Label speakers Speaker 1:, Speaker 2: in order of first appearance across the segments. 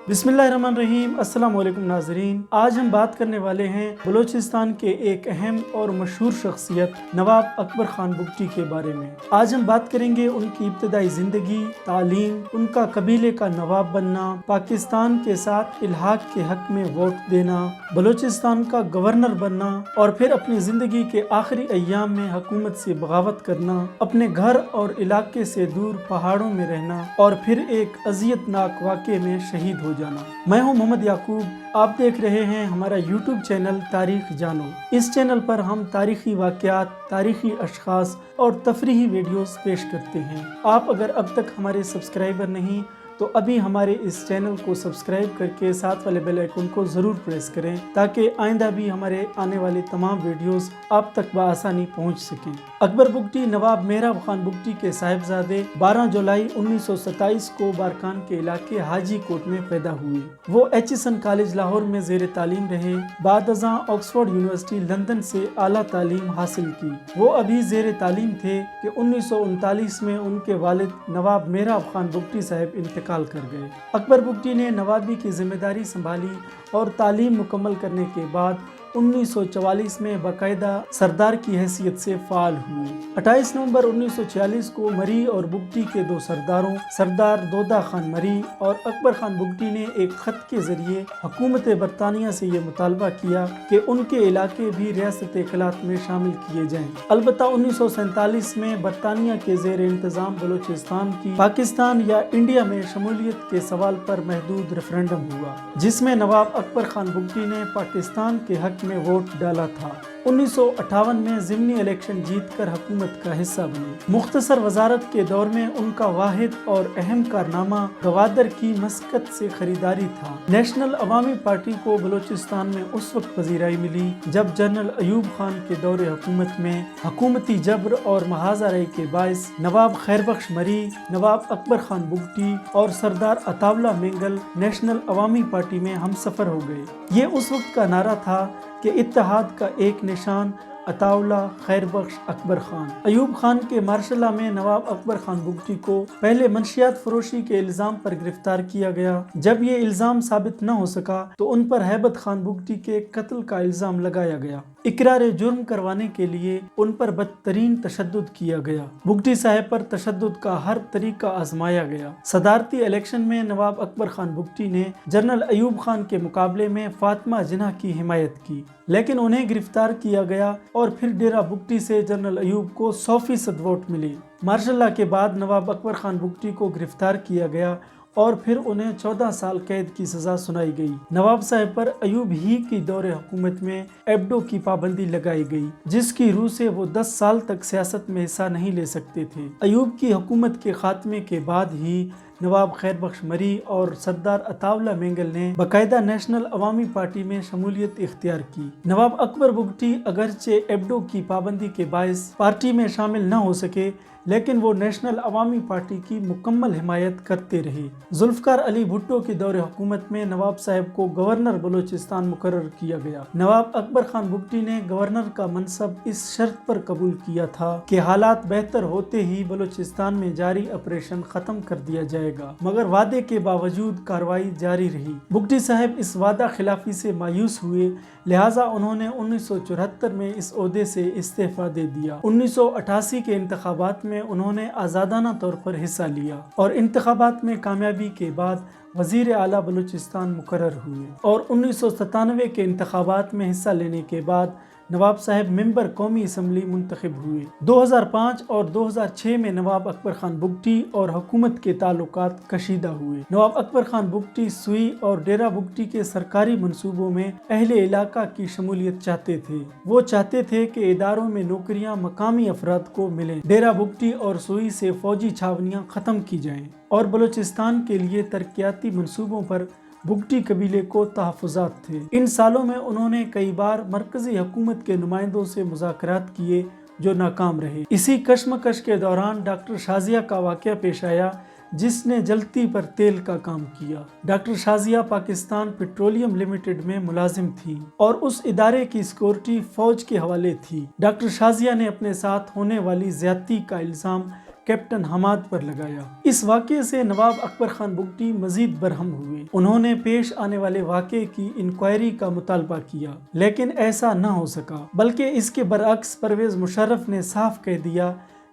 Speaker 1: बिस्मिल्लाहिर्रहमानिर्रहीम। अस्सलाम वालेकुम नाज़रीन। आज हम बात करने वाले हैं बलूचिस्तान के एक अहम और मशहूर शख्सियत नवाब अकबर खान बुगटी के बारे में। आज हम बात करेंगे उनकी इब्तदाई ज़िंदगी, तालीम, उनका कबीले का नवाब बनना, पाकिस्तान के साथ इल्हाक के हक में वोट देना, बलूचिस्तान का गवर्नर बनना और फिर अपनी ज़िंदगी के आखिरी अय्याम में हुकूमत से बगावत करना, अपने घर और इलाके से दूर पहाड़ों में रहना और फिर एक अज़ियतनाक वाक़े में शहीद हो जाना। मैं हूं मोहम्मद याकूब, आप देख रहे हैं हमारा यूट्यूब चैनल तारीख जानो। इस चैनल पर हम तारीखी वाक़यात, तारीखी अशख़ास और तफरीही वीडियोस पेश करते हैं। आप अगर अब तक हमारे सब्सक्राइबर नहीं तो अभी हमारे इस चैनल को सब्सक्राइब करके साथ वाले बेल आइकन को ज़रूर प्रेस करें ताकि आइंदा भी हमारे आने वाले तमाम वीडियोस आप तक बआसानी पहुंच सकें। अकबर बुगटी नवाब मेहराब खान बुगटी के साहिबजादे 12 जुलाई 1927 को बारकान के इलाके हाजी कोट में पैदा हुए। वो एचिसन कॉलेज लाहौर में ज़ेर तालीम रहे। बाद अज़ां ऑक्सफोर्ड यूनिवर्सिटी लंदन से आला तालीम हासिल की। वो अभी ज़ेर तालीम थे कि 1939 में उनके वालिद नवाब मेहराब खान बुगटी साहब इंतकाल कर गए। अकबर बुगटी ने नवाबी की जिम्मेदारी संभाली और तालीम मुकम्मल करने के बाद 1944 में बाकायदा सरदार की हैसियत से फाल हुए। 28 नवंबर 1946 को मरी और बुगटी के दो सरदारों सरदार दोदा खान मरी और अकबर खान बुगटी ने एक खत के जरिए हुकूमत बरतानिया से ये मुतालबा किया कि उनके इलाके भी रियासत इखलात में शामिल किए जाएं। अलबत्ता 1947 में बरतानिया के ज़ेर इंतज़ाम बलूचिस्तान की पाकिस्तान या इंडिया में शमूलियत के सवाल पर महदूद रेफरेंडम हुआ, जिसमें नवाब अकबर खान बुगटी ने पाकिस्तान के हक में वोट डाला था। 1958 में ज़िमनी इलेक्शन जीतकर हुकूमत का हिस्सा बने। मुख्तसर वजारत के दौर में उनका वाहिद और अहम कारनामा गवादर की मस्कत से खरीदारी था। नेशनल अवामी पार्टी को बलूचिस्तान में उस वक्त पजीराई मिली जब जनरल अयूब खान के दौरे हुकूमत में हुकूमती जबर और महाजाराई के बायस नवाब खैरबख्श मरी, नवाब अकबर खान बुगटी और सरदार अताउल्ला मेंगल नेशनल अवामी पार्टी में हमसफर हो गए। ये उस वक्त का नारा था कि इत्तेहाद का एक निशान अताउल्ला खैरबख्श अकबर खान। अयूब खान के मार्शला में नवाब अकबर खान बुगटी को पहले मंशियात फरोशी के इल्ज़ाम पर गिरफ्तार किया गया। जब ये इल्ज़ाम साबित न हो सका तो उन पर हैबत खान बुगटी के कत्ल का इल्ज़ाम लगाया गया। इकरार जुर्म करवाने के लिए उन पर बदतरीन तशद्दुद किया गया। बुगटी साहब पर तशद्दुद का हर तरीका आजमाया गया। सदारती इलेक्शन में नवाब अकबर खान बुगटी ने जनरल अयूब खान के मुकाबले में फातिमा जिन्ना की हिमायत की, लेकिन उन्हें गिरफ्तार किया गया और फिर डेरा बुगटी से जनरल अयूब को 100% वोट मिले। मार्शल के बाद नवाब अकबर खान बुगटी को गिरफ्तार किया गया और फिर उन्हें 14 साल कैद की सजा सुनाई गई। नवाब साहब पर अयूब ही की दौरे हुकूमत में एब्डो की पाबंदी लगाई गई, जिसकी रूह से वो 10 साल तक सियासत में हिस्सा नहीं ले सकते थे। अयूब की हुकूमत के खात्मे के बाद ही नवाब खैरबख्श मरी और सरदार अताउल्ला मेंगल ने बाकायदा नेशनल अवामी पार्टी में शमूलियत इख्तियार की। नवाब अकबर बुगटी अगरचे एब्डो की पाबंदी के बायस पार्टी में शामिल न हो सके, लेकिन वो नेशनल अवामी पार्टी की मुकम्मल हिमायत करते रहे। जुल्फ़िकार अली भुट्टो के दौरे हुकूमत में नवाब साहब को गवर्नर बलूचिस्तान मुकर्रर किया गया। नवाब अकबर खान बुगटी ने गवर्नर का मनसब इस शर्त पर कबूल किया था कि हालात बेहतर होते ही बलूचिस्तान में जारी ऑपरेशन खत्म कर दिया जाएगा, मगर वादे के बावजूद कार्रवाई जारी रही। बुगटी साहब इस वादा खिलाफी से मायूस हुए, लिहाजा उन्होंने 1974 में इस ओहदे से इस्तीफा दे दिया। 1988 के इंतखाबात में उन्होंने आज़ादाना तौर पर हिस्सा लिया और इंतखाबात में कामयाबी के बाद वज़ीर आला बलूचिस्तान मुकर्रर हुए और 1997 के इंतखाबात में हिस्सा लेने के बाद नवाब साहब मेंबर कौमी असम्बली मुंतखब हुए। 2005 और 2006 में नवाब अकबर खान बुगटी और हुकूमत के ताल्लुकात कशीदा हुए। नवाब अकबर खान बुगटी सुई और डेरा बुगटी के सरकारी मंसूबों में अहले इलाका की शमूलियत चाहते थे। वो चाहते थे कि इदारों में नौकरियां मकामी अफराद को मिलें, डेरा बुगटी और सुई से फौजी छावनियां ख़त्म की जाएं और बलूचिस्तान के लिए तरक्याती मंसूबों पर बुगटी कबीले को तहफ़्फ़ुज़ात थे। इन सालों में उन्होंने कई बार मरकज़ी हुकूमत के नुमाइंदों से मुज़ाकरात किए जो नाकाम रहे। इसी कश्मकश के दौरान डॉक्टर शाजिया का वाक़या पेश आया, जिसने जलती पर तेल का काम किया। Doctor Shazia Pakistan petroleum limited में मुलाजिम थी और उस इदारे की सिक्योरिटी फौज के हवाले थी। डॉक्टर शाजिया ने अपने साथ होने वाली ज्यादती का इल्ज़ाम कैप्टन हमाद पर लगाया। इस वाक़े से नवाब अकबर खान बुगटी मजीद बरहम हुए। उन्होंने पेश आने वाले वाक़े की इंक्वायरी का मुतालबा किया, लेकिन ऐसा न हो सका, बल्कि इसके बरअक्स परवेज मुशर्रफ ने साफ कह दिया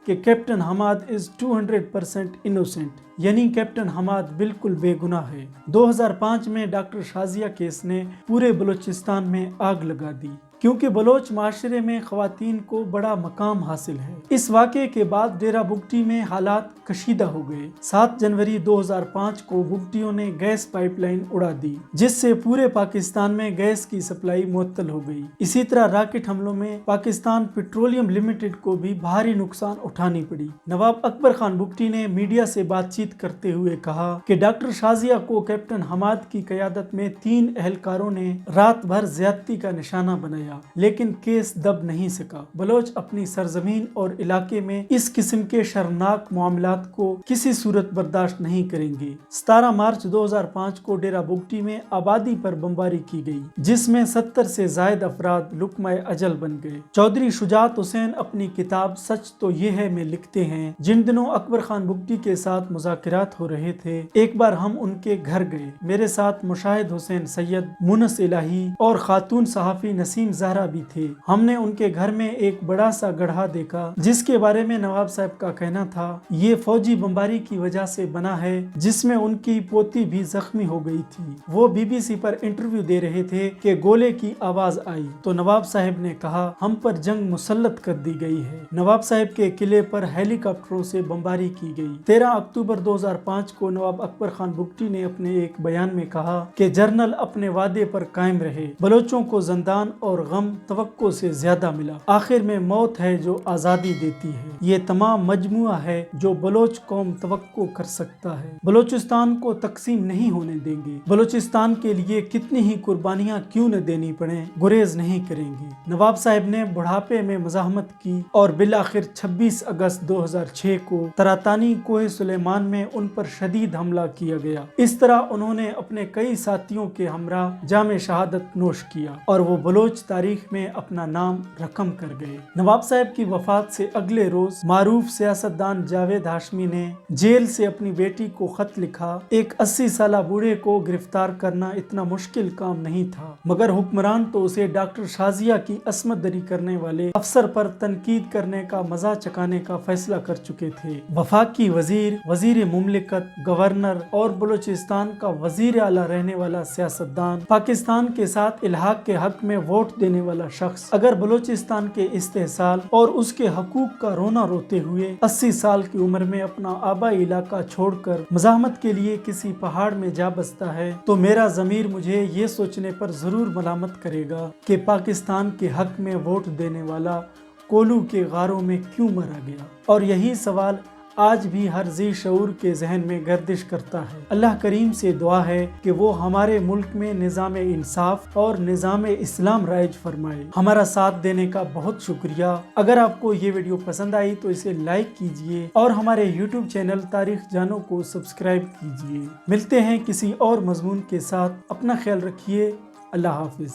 Speaker 1: कि कैप्टन हमाद इज 200% इनोसेंट, यानी कैप्टन हमाद बिल्कुल बेगुनाह है। 2005 में डॉक्टर शाजिया केस ने पूरे बलूचिस्तान में आग लगा दी, क्योंकि बलोच माशरे में ख़वातीन को बड़ा मकाम हासिल है। इस वाक़े के बाद डेरा बुगटी में हालात कशीदा हो गए। 7 जनवरी 2005 को बुगटियों ने गैस पाइपलाइन उड़ा दी, जिससे पूरे पाकिस्तान में गैस की सप्लाई मुअत्तल हो गई। इसी तरह रॉकेट हमलों में पाकिस्तान पेट्रोलियम लिमिटेड को भी भारी नुकसान उठानी पड़ी। नवाब अकबर खान बुगटी ने मीडिया से बातचीत करते हुए कहा कि डॉक्टर शाजिया को कैप्टन हमाद की क़यादत में 3 एहलकारों ने रात भर ज्यादती का निशाना बनाया, लेकिन केस दब नहीं सका। बलोच अपनी सरजमीन और इलाके में इस किस्म के शर्मनाक मामलात को किसी सूरत बर्दाश्त नहीं करेंगे। 17 मार्च 2005 को डेरा बुगटी में आबादी पर बमबारी की गई, जिसमें 70 से जायद अफराद लुकमा अजल बन गए। चौधरी शुजात हुसैन अपनी किताब सच तो ये है में लिखते हैं, जिन दिनों अकबर खान बुगटी के साथ मुज़ाकरात हो रहे थे, एक बार हम उनके घर गए। मेरे साथ मुशाहिद हुसैन सैयद, मुनस इलाही और खातून सहाफ़ी नसीम ज़हरा भी थे। हमने उनके घर में एक बड़ा सा गड्ढा देखा, जिसके बारे में नवाब साहब का कहना था ये फौजी बमबारी की वजह से बना है, जिसमें उनकी पोती भी जख्मी हो गई थी। वो बीबीसी पर इंटरव्यू दे रहे थे कि गोले की आवाज आई तो नवाब साहब ने कहा हम पर जंग मुसल्लत कर दी गई है। नवाब साहब के किले पर हेलीकॉप्टरों से बमबारी की गई। 13 अक्टूबर 2005 को नवाब अकबर खान बुगटी ने अपने एक बयान में कहा कि जर्नल अपने वादे पर कायम रहे, बलोचों को जंदान और गम तवक्को से ज्यादा मिला। आखिर में मौत है जो आजादी देती है। ये तमाम मजमुआ है जो बलोच कौम तवक्को कर सकता है। बलोचिस्तान को तकसीम नहीं होने देंगे। बलोचिस्तान के लिए कितनी ही कुर्बानियां क्यों न देनी पड़े, गुरेज नहीं करेंगे। नवाब साहब ने बुढ़ापे में मज़ाहमत की और बिलाखिर 26 अगस्त 2006 को तरातानी कोह सुलेमान में उन पर शदीद हमला किया गया। इस तरह उन्होंने अपने कई साथियों के हमरा जामे शहादत नोश किया और वो बलोच तारीख में अपना नाम रकम कर गए। नवाब साहब की वफात से अगले रोज मारूफ सियासतदान जावेद हाशमी ने जेल से अपनी बेटी को खत लिखा। एक 80 साला बूढ़े को गिरफ्तार करना इतना मुश्किल काम नहीं था, मगर हुक्मरान तो उसे डॉक्टर शाजिया की असमत दरी करने वाले अफसर पर तनकीद करने का मजा चकाने का फैसला कर चुके थे। वफाकी वजीर, वजीर मुमलिकत, गवर्नर और बलूचिस्तान का वजीर आला रहने वाला सियासतदान, पाकिस्तान के साथ इल्हाक के हक में वोट देने वाला शख्स, अगर बलूचिस्तान के इस्तेहसाल और उसके हकूक का रोना रोते हुए 80 साल की उम्र में अपना आबाई इलाका छोड़कर मज़ाहमत के लिए किसी पहाड़ में जा बसता है, तो मेरा ज़मीर मुझे ये सोचने पर ज़रूर मलामत करेगा कि पाकिस्तान के हक में वोट देने वाला कोलू के गारों में क्यों मारा गया। और यही सवाल आज भी हर जी शऊर के जहन में गर्दिश करता है। अल्लाह करीम से दुआ है कि वो हमारे मुल्क में निज़ाम इंसाफ और निज़ाम इस्लाम राइज फरमाए। हमारा साथ देने का बहुत शुक्रिया। अगर आपको ये वीडियो पसंद आई तो इसे लाइक कीजिए और हमारे यूट्यूब चैनल तारीख जानो को सब्सक्राइब कीजिए। मिलते हैं किसी और मजमून के साथ। अपना ख्याल रखिए। अल्लाह हाफिज।